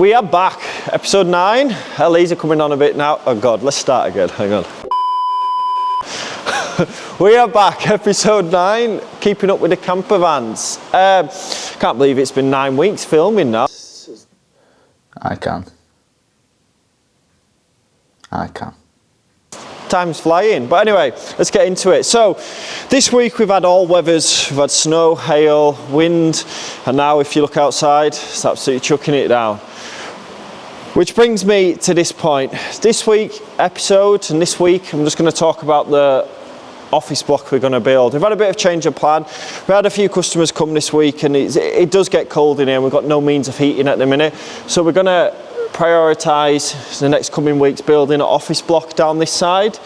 We are back, episode 9. LEs are coming on a bit now. Oh God, let's start again, hang on. We are back, episode 9, keeping up with the Campervans. Can't believe it's been 9 weeks filming now. I can. Time's flying, but anyway, let's get into it. So, this week we've had all weathers. We've had snow, hail, wind, and now if you look outside, it's absolutely chucking it down. Which brings me to this point. This week episode, and this week I'm just going to talk about the office block we're going to build. We've had a bit of change of plan. We had a few customers come this week, and it does get cold in here, and we've got no means of heating at the minute. So we're going to prioritise the next coming weeks building an office block down this side.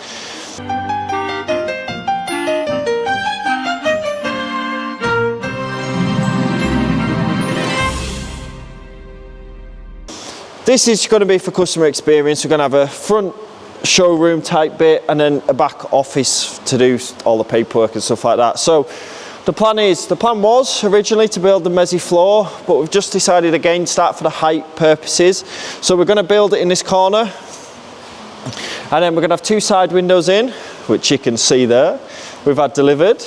This is going to be for customer experience. We're going to have a front showroom type bit and then a back office to do all the paperwork and stuff like that. So the plan was originally to build the mezzi floor, but we've just decided against that for the height purposes. So we're going to build it in this corner, and then we're going to have 2 side windows in, which you can see there. We've had delivered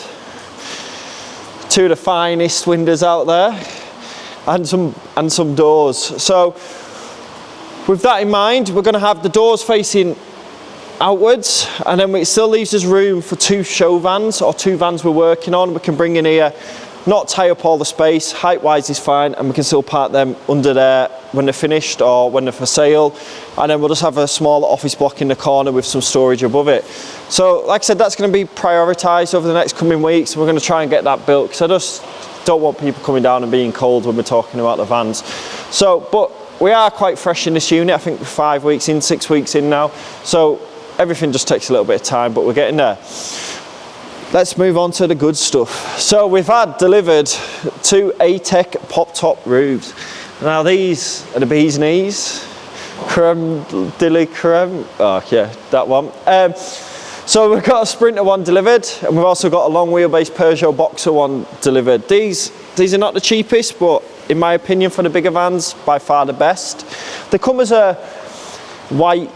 2 of the finest windows out there, and some doors. So with that in mind, we're going to have the doors facing outwards, and then it still leaves us room for 2 show vans, or 2 vans we're working on. We can bring in here, not tie up all the space, height wise is fine, and we can still park them under there when they're finished or when they're for sale. And then we'll just have a small office block in the corner with some storage above it. So like I said, that's going to be prioritised over the next coming weeks. We're going to try and get that built, because I just don't want people coming down and being cold when we're talking about the vans. So, but we are quite fresh in this unit. I think we're 5 weeks in, 6 weeks in now. So everything just takes a little bit of time, but we're getting there. Let's move on to the good stuff. So we've had delivered 2 ATEC pop-top roofs. Now these are the bee's knees. Creme de la creme. Oh yeah, that one. So we've got a Sprinter one delivered, and we've also got a long wheelbase Peugeot Boxer one delivered. These are not the cheapest, but in my opinion, for the bigger vans, by far the best. They come as a white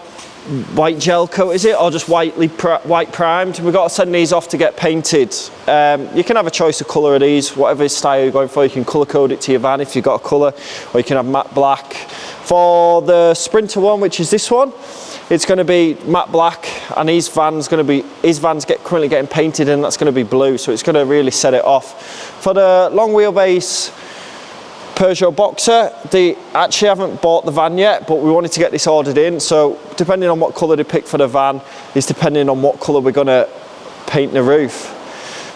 gel coat, is it, or just white primed? We've got to send these off to get painted. You can have a choice of colour of these, whatever style you're going for. You can colour code it to your van if you've got a colour, or you can have matte black. For the Sprinter one, which is this one, it's going to be matte black, and his van's currently getting painted, and that's going to be blue, so it's going to really set it off. For the long wheelbase Peugeot Boxer, they actually haven't bought the van yet, but we wanted to get this ordered in, so depending on what colour they pick for the van is depending on what colour we're going to paint the roof.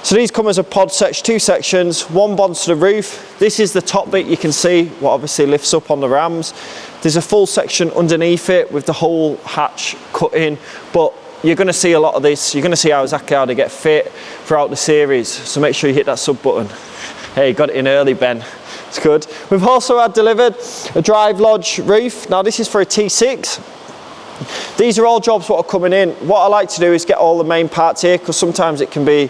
So these come as a pod section, 2 sections, 1 bonds to the roof. This is the top bit you can see, what obviously lifts up on the rams. There's a full section underneath it with the whole hatch cut in, but you're going to see a lot of this. You're going to see exactly how they get fit throughout the series, so make sure you hit that sub button. Hey, got it in early, Ben. It's good. We've also had delivered a drive lodge roof. Now this is for a T6. These are all jobs what are coming in. What I like to do is get all the main parts here, because sometimes it can be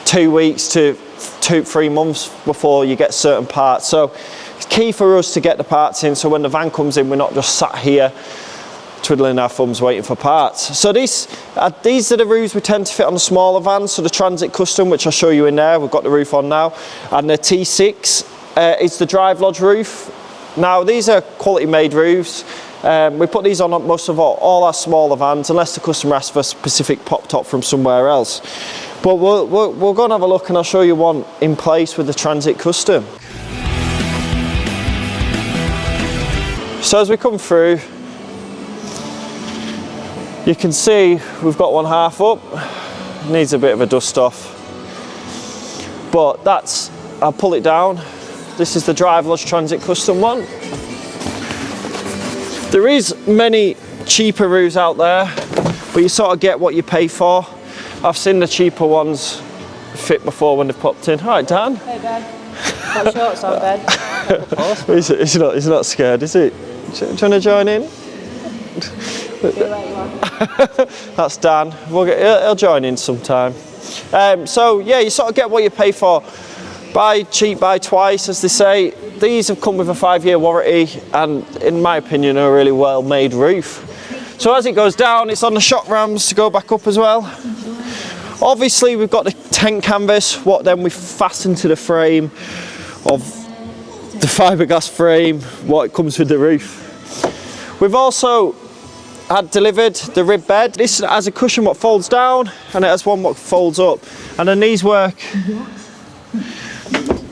2 weeks to 2-3 months before you get certain parts. So it's key for us to get the parts in, so when the van comes in, we're not just sat here twiddling our thumbs waiting for parts. So these are the roofs we tend to fit on the smaller vans. So the Transit Custom, which I'll show you in there, we've got the roof on now, and the T6 is the drive lodge roof. Now these are quality made roofs. We put these on most of all our smaller vans, unless the customer asks for a specific pop top from somewhere else. But we'll go and have a look, and I'll show you one in place with the Transit Custom. So as we come through, you can see we've got one half up. Needs a bit of a dust off, but I'll pull it down. This is the Drive Lodge Transit Custom one. There is many cheaper roofs out there, but you sort of get what you pay for. I've seen the cheaper ones fit before when they've popped in. All right, Dan. Hey, Ben. Got shorts on, Ben. He's not scared, is he? Do you want to join in? That's Dan. He'll join in sometime. So yeah, you sort of get what you pay for. Buy cheap, buy twice, as they say. These have come with a 5-year warranty and, in my opinion, are a really well made roof. So as it goes down, it's on the shock rams to go back up as well. Obviously we've got the tent canvas, what then we've fastened to the frame of the fiberglass frame, what it comes with the roof. We've also had delivered the rib bed. This has a cushion what folds down and it has one what folds up. And then these work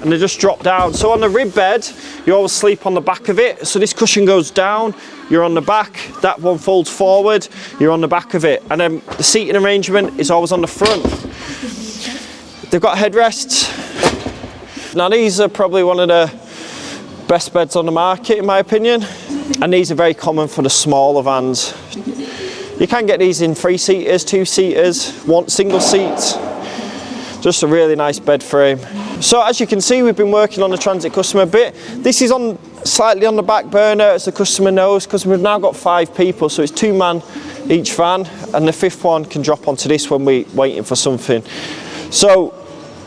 and they just drop down. So on the rib bed, you always sleep on the back of it. So this cushion goes down, you're on the back, that one folds forward, you're on the back of it. And then the seating arrangement is always on the front. They've got headrests. Now these are probably one of the best beds on the market in my opinion. And these are very common for the smaller vans. You can get these in 3-seaters, 2-seaters, one single seats. Just a really nice bed frame. So as you can see, we've been working on the Transit customer a bit. This is on slightly on the back burner, as the customer knows, because we've now got 5 people, so it's 2 man each van, and the 5th one can drop onto this when we're waiting for something. So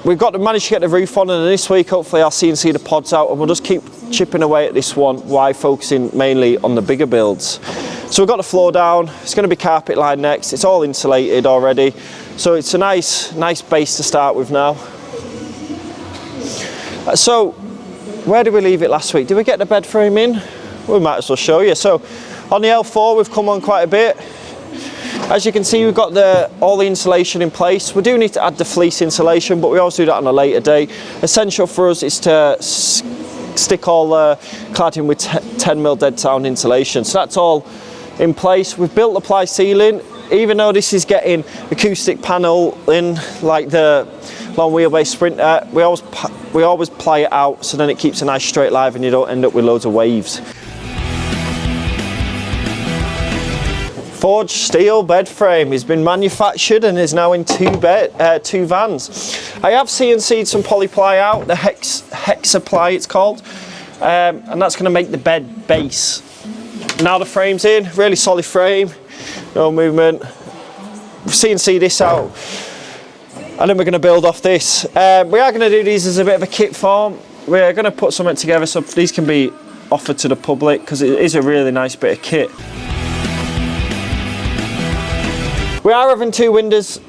we've got to manage to get the roof on, and this week hopefully I'll CNC the pods out, and we'll just keep chipping away at this one while focusing mainly on the bigger builds. So we've got the floor down, it's going to be carpet lined next, it's all insulated already, so it's a nice base to start with now. So where did we leave it last week? Did we get the bed frame in? We might as well show you. So on the L4 we've come on quite a bit. As you can see, we've got all the insulation in place. We do need to add the fleece insulation, but we always do that on a later day. Essential for us is to stick all the cladding with 10mm dead sound insulation. So that's all in place. We've built the ply ceiling. Even though this is getting acoustic panel in, like the long wheelbase Sprinter, we always ply it out so then it keeps a nice straight line and you don't end up with loads of waves. Forged steel bed frame has been manufactured and is now in 2 vans. I have CNC'd some polyply out, the hexaply it's called, and that's going to make the bed base. Now the frame's in, really solid frame, no movement. CNC this out and then we're going to build off this. We are going to do these as a bit of a kit form. We're going to put something together so these can be offered to the public because it is a really nice bit of kit. We are having 2 windows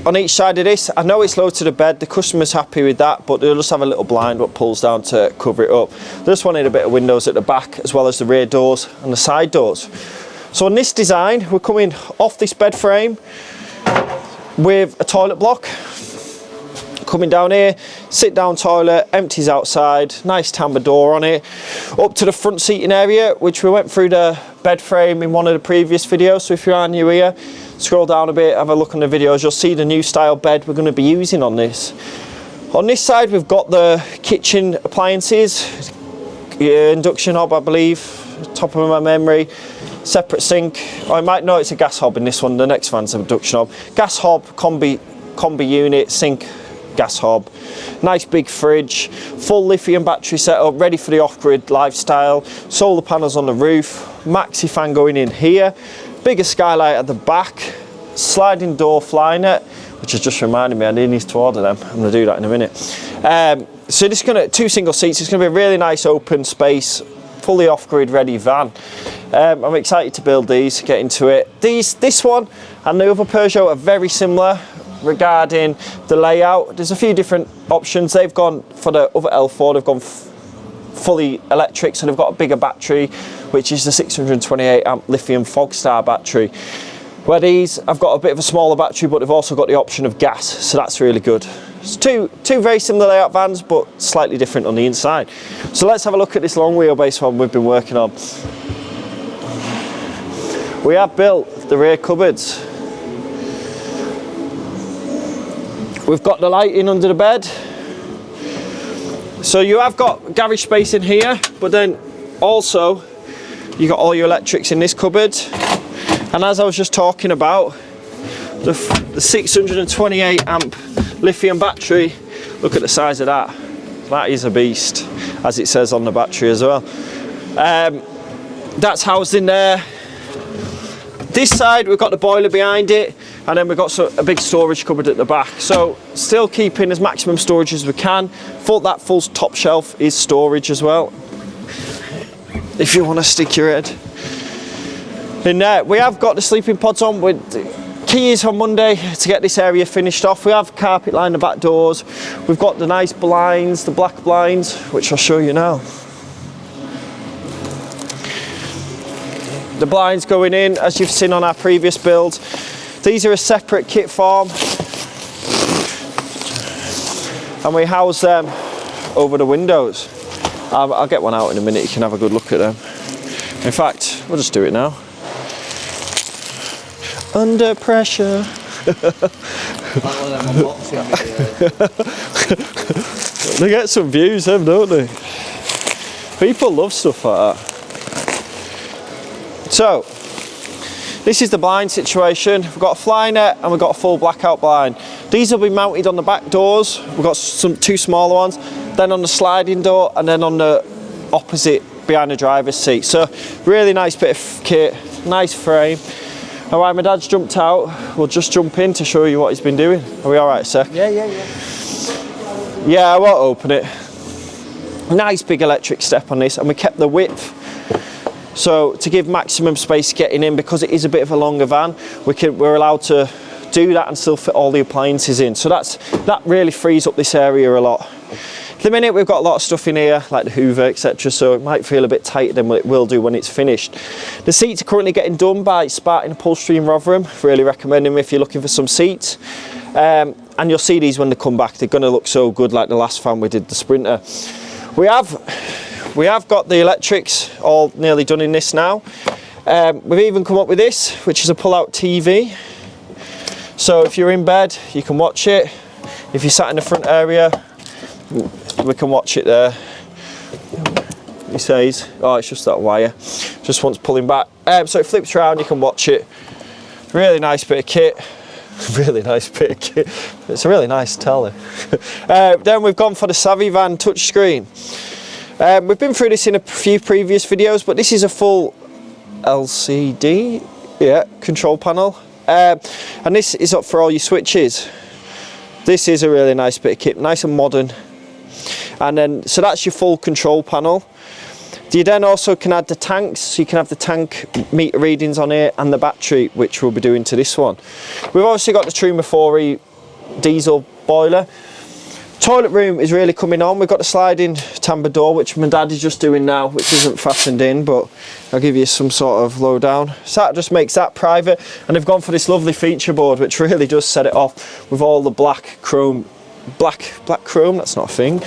on each side of this. I know it's low to the bed, the customer's happy with that, but they'll just have a little blind what pulls down to cover it up. They just wanted a bit of windows at the back as well as the rear doors and the side doors. So on this design, we're coming off this bed frame with a toilet block. Coming down here, sit down toilet, empties outside, nice timber door on it. Up to the front seating area, which we went through the bed frame in one of the previous videos. So if you are new here, scroll down a bit, have a look on the videos, you'll see the new style bed we're going to be using on this. On this side, we've got the kitchen appliances, induction hob, I believe, top of my memory. Separate sink. I might know it's a gas hob in this one, the next van's an induction hob. Gas hob, combi unit, sink, gas hob. Nice big fridge, full lithium battery setup, ready for the off-grid lifestyle. Solar panels on the roof, maxi fan going in here. Bigger skylight at the back, sliding door fly net, which has just reminded me I need to order them. I'm going to do that in a minute. So this is going to 2 single seats. It's going to be a really nice open space, fully off-grid ready van. I'm excited to build these, get into it. This one and the other Peugeot are very similar regarding the layout. There's a few different options. They've gone for the other L4, they've gone fully electric, so they've got a bigger battery, which is the 628 amp lithium Fogstar battery. Where these, I've got a bit of a smaller battery, but they've also got the option of gas, so that's really good. It's two very similar layout vans, but slightly different on the inside. So let's have a look at this long wheelbase one we've been working on. We have built the rear cupboards. We've got the lighting under the bed. So you have got garage space in here, but then also you got all your electrics in this cupboard. And as I was just talking about, the 628 amp lithium battery, look at the size of that. That is a beast, as it says on the battery as well. That's housed in there. This side we've got the boiler behind it, and then we've got a big storage cupboard at the back. So still keeping as maximum storage as we can. That full top shelf is storage as well, if you want to stick your head in there. We have got the sleeping pods on. Key is on Monday to get this area finished off. We have carpet lined the back doors. We've got the nice blinds, the black blinds, which I'll show you now. The blinds going in, as you've seen on our previous builds. These are a separate kit farm, and we house them over the windows. I'll get one out in a minute, you can have a good look at them. In fact, we'll just do it now. Under pressure. They get some views, them, don't they? People love stuff like that. So, this is the blind situation. We've got a fly net and we've got a full blackout blind. These will be mounted on the back doors. We've got two smaller ones, then on the sliding door, and then on the opposite behind the driver's seat. So, really nice bit of kit, nice frame. All right, my dad's jumped out. We'll just jump in to show you what he's been doing. Are we all right, sir? Yeah. Yeah, I won't open it. Nice big electric step on this, and we kept the width. So to give maximum space getting in, because it is a bit of a longer van, we're allowed to do that and still fit all the appliances in. So that really frees up this area a lot. At the minute we've got a lot of stuff in here, like the Hoover, etc. So it might feel a bit tighter than what it will do when it's finished. The seats are currently getting done by Spartan Upholstery in Rotherham. Really recommend them if you're looking for some seats. And you'll see these when they come back. They're going to look so good, like the last van we did, the Sprinter. We have got the electrics all nearly done in this now. We've even come up with this, which is a pull-out TV. So if you're in bed, you can watch it. If you're sat in the front area, we can watch it there. He says, oh, it's just that wire. Just wants pulling back. So it flips around, you can watch it. Really nice bit of kit. Really nice bit of kit. It's a really nice telly. Then we've gone for the Savvy Van touchscreen. We've been through this in a few previous videos, but this is a full LCD control panel, and this is up for all your switches. This is a really nice bit of kit, nice and modern. And then, so that's your full control panel. You then also can add the tanks, so you can have the tank meter readings on here and the battery, which we'll be doing to this one. We've obviously got the Truma 4E diesel boiler. Toilet room is really coming on. We've got the sliding tambour door, which my dad is just doing now, which isn't fastened in, but I'll give you some sort of lowdown. So that just makes that private, and they've gone for this lovely feature board, which really does set it off with all the black chrome, that's not a thing,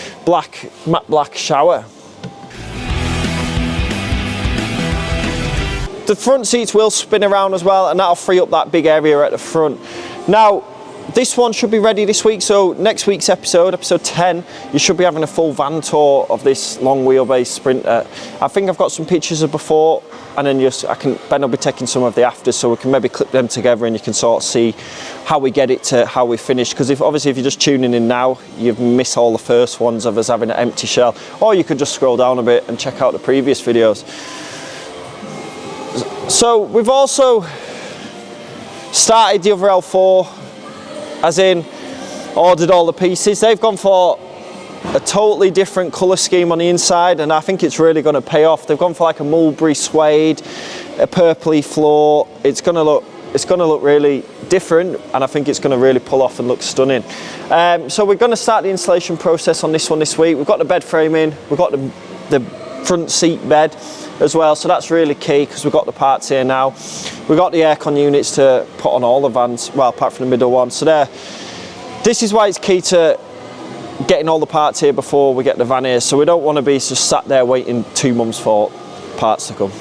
matte black shower. The front seats will spin around as well, and that'll free up that big area at the front. Now, this one should be ready this week, so next week's episode 10, you should be having a full van tour of this long wheelbase Sprinter. I think I've got some pictures of before, and then Ben will be taking some of the afters, so we can maybe clip them together and you can sort of see how we get it to how we finish. Because if you're just tuning in now, you've missed all the first ones of us having an empty shell, or you could just scroll down a bit and check out the previous videos. So we've also started the other L4, as in ordered all the pieces. They've gone for a totally different colour scheme on the inside, and I think it's really going to pay off. They've gone for like a mulberry suede, a purpley floor. It's going to look really different, and I think it's going to really pull off and look stunning. So we're going to start the installation process on this one this week. We've got the bed frame in, we've got the front seat bed as well, so that's really key because we've got the parts here now. We've got the aircon units to put on all the vans, well, apart from the middle one. So this is why it's key to getting all the parts here before we get the van here, so we don't want to be just sat there waiting 2 months for parts to come.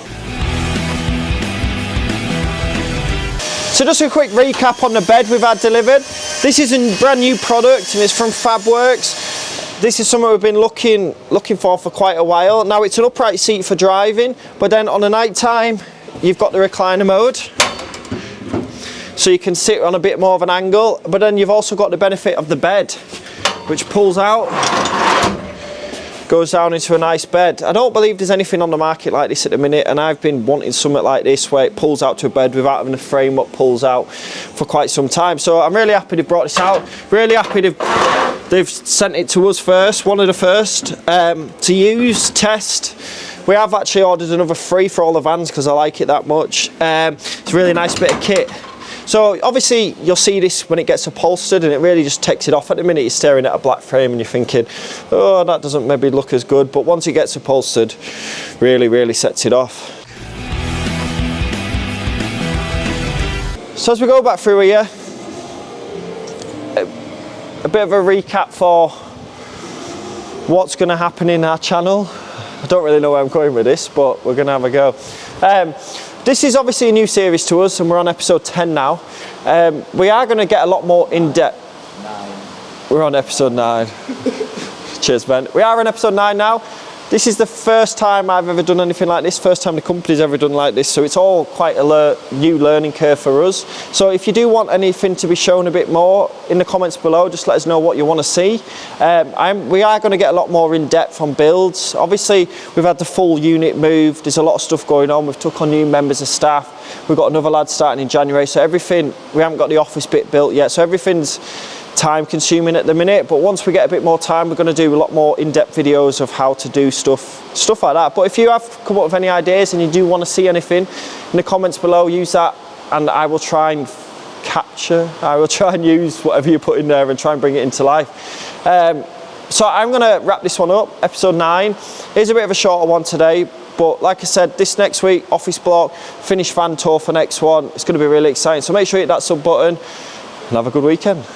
So just a quick recap on the bed we've had delivered. This is a brand new product and it's from Fabworks. This is something we've been looking for quite a while. Now it's an upright seat for driving, but then on the night time, you've got the recliner mode. So you can sit on a bit more of an angle, but then you've also got the benefit of the bed, which pulls out. goes down into a nice bed. I don't believe there's anything on the market like this at the minute, and I've been wanting something like this where it pulls out to a bed without having a frame up pulls out for quite some time. So I'm really happy they brought this out. Really happy they've sent it to us first, one of the first to use, test. We have actually ordered another 3 for all the vans because I like it that much. It's a really nice bit of kit. So obviously you'll see this when it gets upholstered, and it really just takes it off. At the minute you're staring at a black frame and you're thinking, oh, that doesn't maybe look as good, but once it gets upholstered, really sets it off. So as we go back through here, a bit of a recap for what's going to happen in our channel. I don't really know where I'm going with this, but we're going to have a go. This is obviously a new series to us, and we're on episode 10 now. We are going to get a lot more in-depth. 9. We're on episode 9. Cheers, Ben. We are on episode 9 now. This is the first time I've ever done anything like this, first time the company's ever done like this, so it's all quite a new learning curve for us. So if you do want anything to be shown a bit more, in the comments below, just let us know what you want to see. We are going to get a lot more in depth on builds. Obviously, we've had the full unit moved, there's a lot of stuff going on, we've took on new members of staff, we've got another lad starting in January, so everything, we haven't got the office bit built yet, so everything's time consuming at the minute, but once we get a bit more time, we're going to do a lot more in-depth videos of how to do stuff like that. But if you have come up with any ideas and you do want to see anything, in the comments below, use that, and I will try and use whatever you put in there and try and bring it into life. So I'm going to wrap this one up, episode 9. Here's a bit of a shorter one today, but like I said, this next week, office block, finish van tour for next one. It's going to be really exciting, so make sure you hit that sub button and have a good weekend.